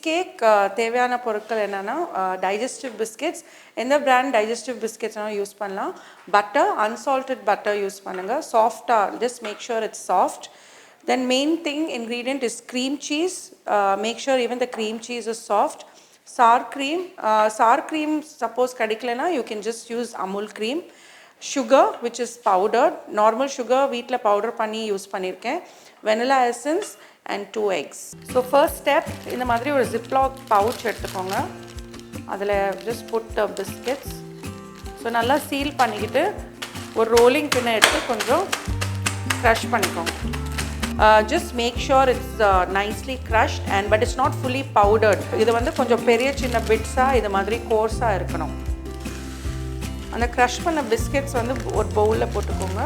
cheesecake தேவையான பொருட்கள் என்னன்னா digestive biscuits எந்த brand digestive biscuits யூஸ் பண்ணலாம் butter unsalted butter யூஸ் பண்ணுங்க soft just make sure it's soft then main thing ingredient is cream cheese make sure even the cream cheese is soft sour cream suppose kadikkalena you can just use AMUL cream sugar which is powdered normal sugar வீட்ல powder பண்ணி use பண்ணிருக்கேன் vanilla essence and 2 eggs so first step இந்த மாதிரி ஒரு ziploc pouch எடுத்துக்கோங்க அதுல just put the biscuits so நல்லா seal பண்ணிக்கிட்டு ஒரு rolling pin எடுத்து கொஞ்சம் crush பண்ணிக்கோங்க just make sure it's nicely crushed and but it's not fully powdered இது வந்து கொஞ்சம் பெரிய சின்ன bits இது மாதிரி coarse இருக்கணும் அந்த crush பண்ண biscuits வந்து ஒரு bowlல போட்டுக்கோங்க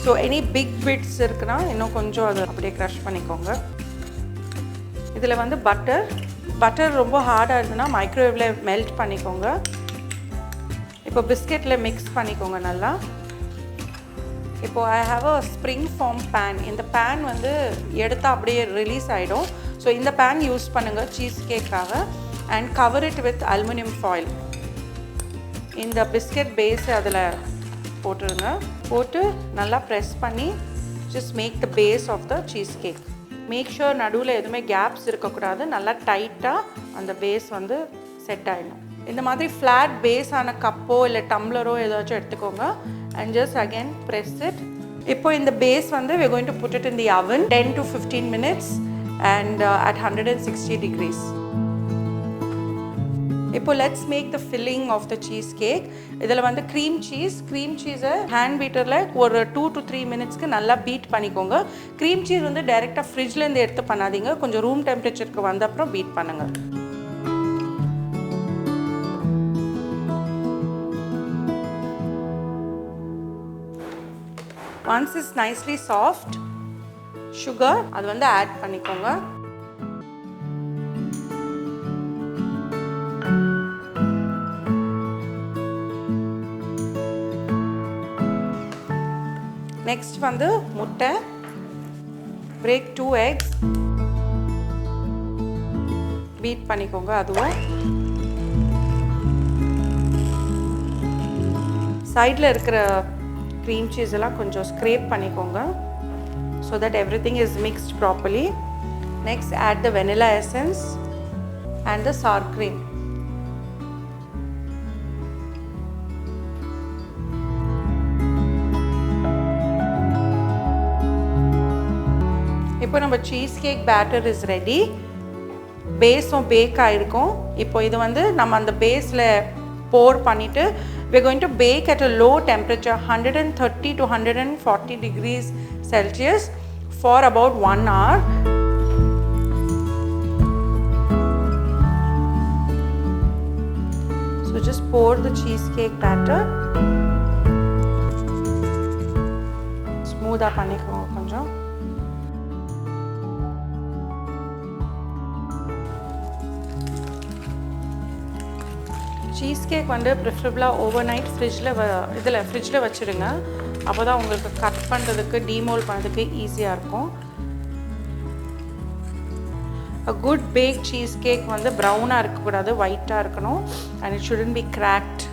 so any big bits இருக்குனா இன்னும் கொஞ்சம் அது அப்படியே crush பண்ணிக்கோங்க இதுல வந்து butter ரொம்ப ஹார்டா இருந்துனா மைக்ரோவேவ்ல மெல்ட் பண்ணிக்கோங்க இப்போ பிஸ்கட்ல mix பண்ணிக்கோங்க நல்லா இப்போ I have a spring form pan இந்த pan வந்து எடுத்தா அப்படியே ரிலீஸ் ஆயிடும் so இந்த pan யூஸ் பண்ணுங்க சீஸ் கேக்காக and cover it with aluminum foil இந்த பிஸ்கட் பேஸ் அதுல போட்டுருங்க போட்டு நல்லா பிரஸ் பண்ணி just make the base of the cheesecake make sure நடுவுல எதுமே gaps இருக்க கூடாது நல்லா டைட்டா அந்த பேஸ் வந்து செட் ஆயிடும் இந்த மாதிரி flat base ஆன கப்போ இல்ல டம்ளரோ ஏதாச்சும் எடுத்துக்கோங்க and just again press it இப்போ இந்த பேஸ் வந்து we are going to put it in the oven 10 to 15 minutes and at 160 degrees இப்போ let's make the filling of the cheesecake இதல வந்து cream cheese hand beaterல ஒரு 2 to 3 minutesக்கு நல்லா beat பண்ணிக்கோங்க cream cheese வந்து டைரக்ட்டா ஃப்ரிட்ஜ்ல இருந்து எடுத்து பண்ணாதீங்க கொஞ்சம் ரூம் டெம்பரேச்சருக்கு வந்த அப்புறம் பீட் பண்ணுங்க once it's nicely soft sugar அது வந்து ஆட் பண்ணிக்கோங்க next வந்து முட்டை break 2 eggs beat பண்ணிக்கோங்க அதுவும் சைடுல இருக்கிற cream cheese எல்லாம் கொஞ்சம் scrape பண்ணிக்கோங்க so that everything is mixed properly next add the vanilla essence and the sour cream இப்போ நம்ம cheesecake batter is ready பேஸும் பேக் ஆயிருக்கும் இப்போ இது வந்து நம்ம அந்த பேஸ்ல pour பண்ணிட்டு we are going to bake at a low temperature 130 to 140 degrees Celsius for about 1 hour so just pour the cheesecake batter smooth ah பண்ணிக்கோங்க கொஞ்சம் cheesecake வந்து preferably overnight ஃப்ரிட்ஜ்ல வச்சிடுங்க அப்பதான் உங்களுக்கு கட் பண்றதுக்கு டீமோல்ட் பண்றதுக்கு ஈஸியா இருக்கும் a good baked cheesecake வந்து browna இருக்க கூடாது white-ஆ இருக்கணும் and it shouldn't be cracked